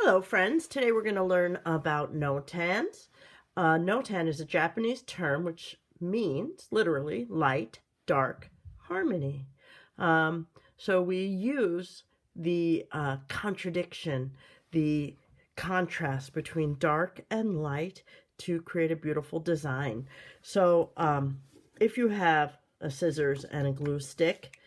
Hello friends, today we're going to learn about Notans. Notan is a Japanese term which means literally light, dark, harmony. So we use the contradiction, the contrast between dark and light to create a beautiful design. So if you have a scissors and a glue stick,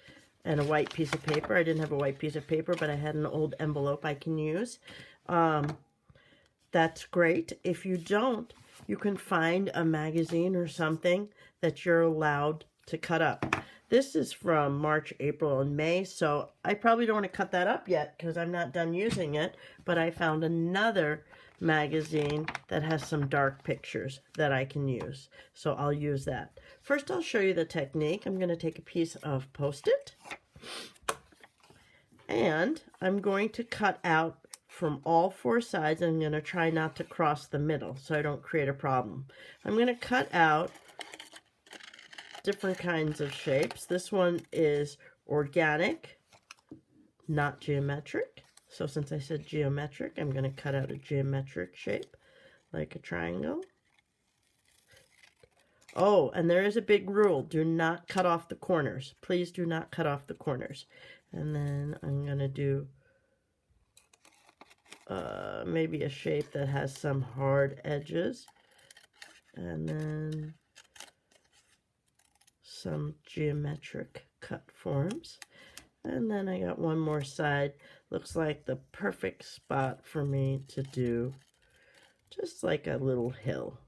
and a white piece of paper. I didn't have a white piece of paper, but I had an old envelope I can use. That's great. If you don't, you can find a magazine or something that you're allowed to cut up. This is from March, April, and May, so I probably don't want to cut that up yet because I'm not done using it, but I found another magazine that has some dark pictures that I can use, so I'll use that. First, I'll show you the technique. I'm going to take a piece of Post-it, and I'm going to cut out from all four sides. I'm going to try not to cross the middle so I don't create a problem. I'm going to cut out different kinds of shapes. This one is organic, not geometric. So since I said geometric, I'm going to cut out a geometric shape, like a triangle. Oh, and there is a big rule. Do not cut off the corners. Please do not cut off the corners. And then I'm going to do maybe a shape that has some hard edges. And then some geometric cut forms. And then I got one more side. Looks like the perfect spot for me to do just like a little hill.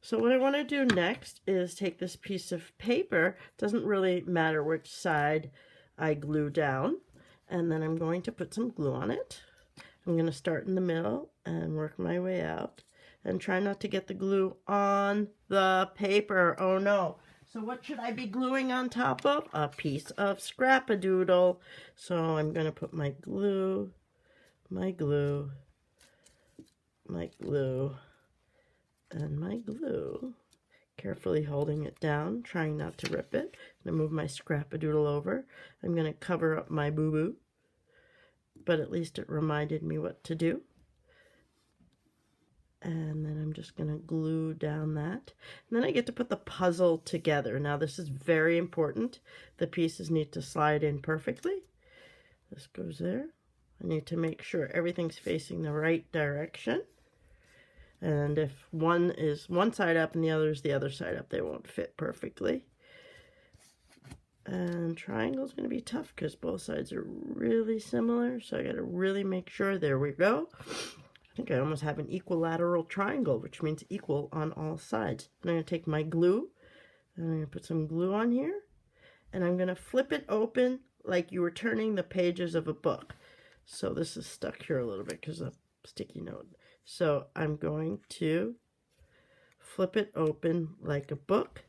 So what I want to do next is take this piece of paper. Doesn't really matter which side I glue down. And then I'm going to put some glue on it. I'm going to start in the middle and work my way out. And try not to get the glue on the paper. Oh no. So what should I be gluing on top of? A piece of Scrap-A-Doodle. So I'm going to put my glue, my glue, my glue, and my glue. Carefully holding it down, trying not to rip it. I'm going to move my Scrap-A-Doodle over. I'm going to cover up my boo-boo. But at least it reminded me what to do. And then I'm just going to glue down that. And then I get to put the puzzle together. Now this is very important. The pieces need to slide in perfectly. This goes there. I need to make sure everything's facing the right direction. And if one is one side up and the other is the other side up, they won't fit perfectly. And triangle's going to be tough because both sides are really similar. So I got to really make sure. There we go. I think I almost have an equilateral triangle, which means equal on all sides. And I'm going to take my glue, and I'm going to put some glue on here, and I'm going to flip it open like you were turning the pages of a book. So this is stuck here a little bit because of a sticky note. So I'm going to flip it open like a book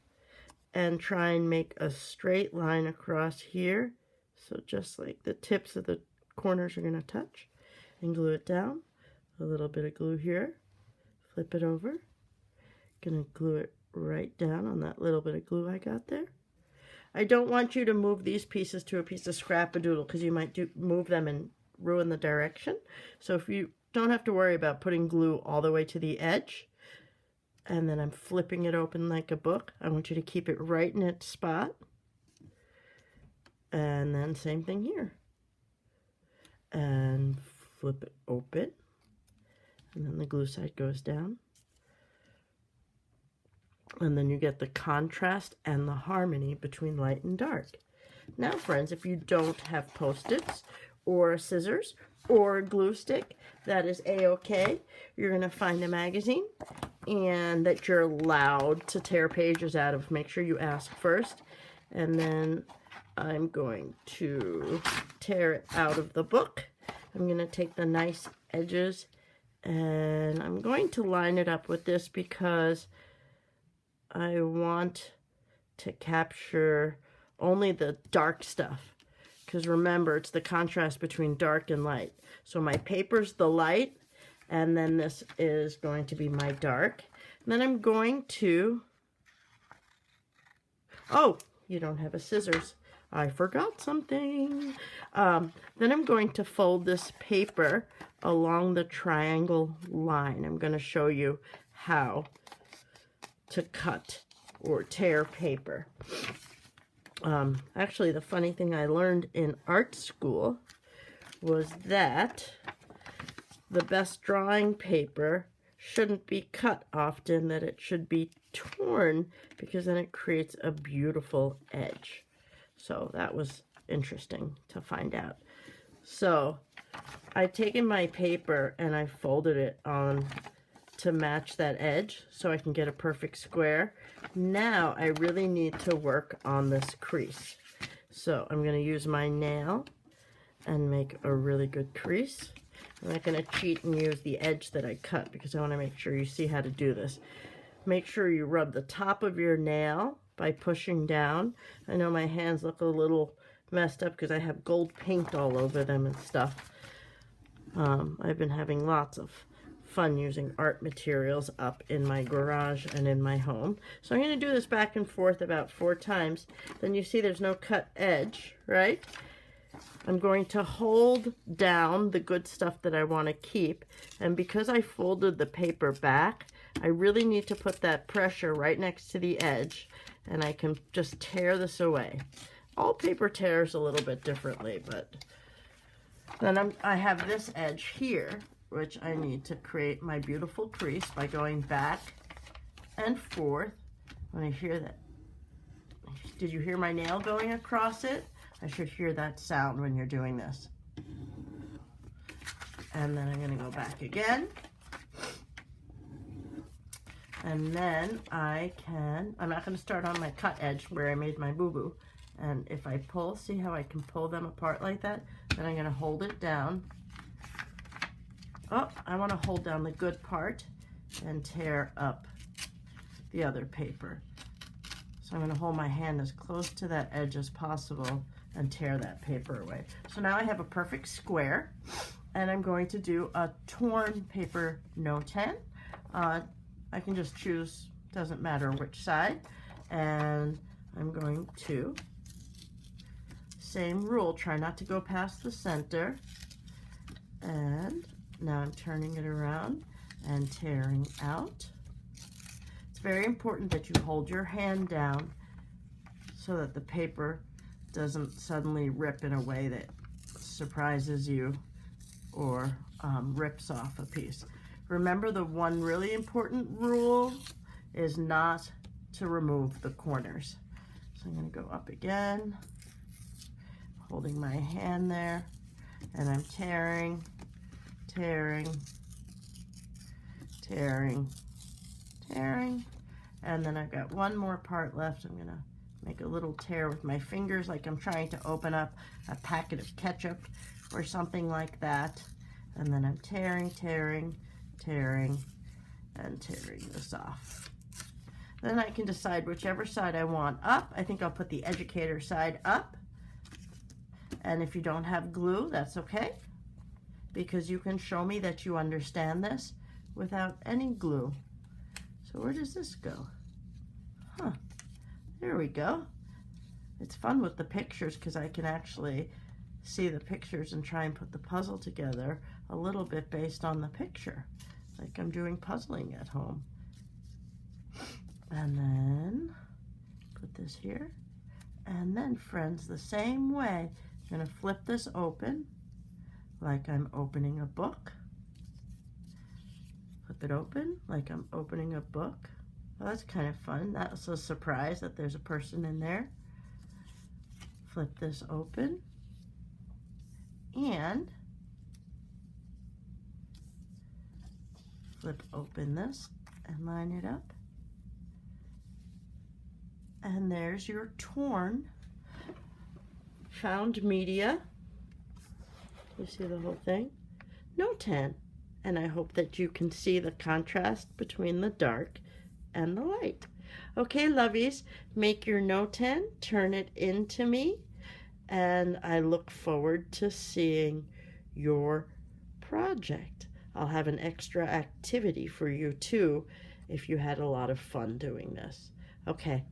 and try and make a straight line across here. So just like the tips of the corners are going to touch, and glue it down. A little bit of glue here, flip it over, gonna glue it right down on that little bit of glue I got there. I don't want you to move these pieces to a piece of Scrap-A-Doodle because you might move them and ruin the direction. So if you don't have to worry about putting glue all the way to the edge, and then I'm flipping it open like a book, I want you to keep it right in its spot. And then same thing here. And flip it open. And then the glue side goes down. And then you get the contrast and the harmony between light and dark. Now, friends, if you don't have Post-its or scissors or a glue stick, that is a-okay. You're going to find a magazine and that you're allowed to tear pages out of. Make sure you ask first. And then I'm going to tear it out of the book. I'm going to take the nice edges and I'm going to line it up with this because I want to capture only the dark stuff. Because remember, it's the contrast between dark and light. So my paper's the light, and then this is going to be my dark. And then I'm going to... Oh, you don't have a scissors. I forgot something. Then I'm going to fold this paper along the triangle line. I'm going to show you how to cut or tear paper. Actually, the funny thing I learned in art school was that the best drawing paper shouldn't be cut often, that it should be torn, because then it creates a beautiful edge. So that was interesting to find out. So I've taken my paper and I folded it on to match that edge so I can get a perfect square. Now I really need to work on this crease. So I'm going to use my nail and make a really good crease. I'm not going to cheat and use the edge that I cut because I want to make sure you see how to do this. Make sure you rub the top of your nail by pushing down. I know my hands look a little messed up because I have gold paint all over them and stuff. I've been having lots of fun using art materials up in my garage and in my home. So I'm going to do this back and forth about 4 times. Then you see there's no cut edge, right? I'm going to hold down the good stuff that I want to keep, and because I folded the paper back, I really need to put that pressure right next to the edge, and I can just tear this away. All paper tears a little bit differently, but then I have this edge here, which I need to create my beautiful crease by going back and forth. When I hear that, did you hear my nail going across it? I should hear that sound when you're doing this. And then I'm going to go back again. And then I'm not going to start on my cut edge where I made my boo-boo. And if I pull, see how I can pull them apart like that? Then I'm going to hold it down. Oh, I want to hold down the good part and tear up the other paper. So I'm going to hold my hand as close to that edge as possible and tear that paper away. So now I have a perfect square, and I'm going to do a torn paper Notan. I can just choose, doesn't matter which side, and I'm going to, same rule, try not to go past the center, and now I'm turning it around and tearing out. It's very important that you hold your hand down so that the paper doesn't suddenly rip in a way that surprises you or rips off a piece. Remember, the one really important rule is not to remove the corners. So I'm going to go up again, holding my hand there, and I'm tearing, tearing, tearing, tearing, and then I've got one more part left. I'm going to make a little tear with my fingers like I'm trying to open up a packet of ketchup or something like that. And then I'm tearing, tearing, tearing, and tearing this off. Then I can decide whichever side I want up. I think I'll put the educator side up. And if you don't have glue, that's okay, because you can show me that you understand this without any glue. So where does this go? Huh. There we go. It's fun with the pictures because I can actually see the pictures and try and put the puzzle together a little bit based on the picture, like I'm doing puzzling at home. And then put this here. And then, friends, the same way, I'm going to flip this open like I'm opening a book. Flip it open like I'm opening a book. Well, that's kind of fun. That's a surprise that there's a person in there. Flip this open and flip open this and line it up. And there's your torn found media. You see the whole thing? Notan. And I hope that you can see the contrast between the dark and the light. Okay, lovies, make your Notan, turn it into me, and I look forward to seeing your project. I'll have an extra activity for you too if you had a lot of fun doing this. Okay,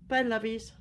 bye, lovies.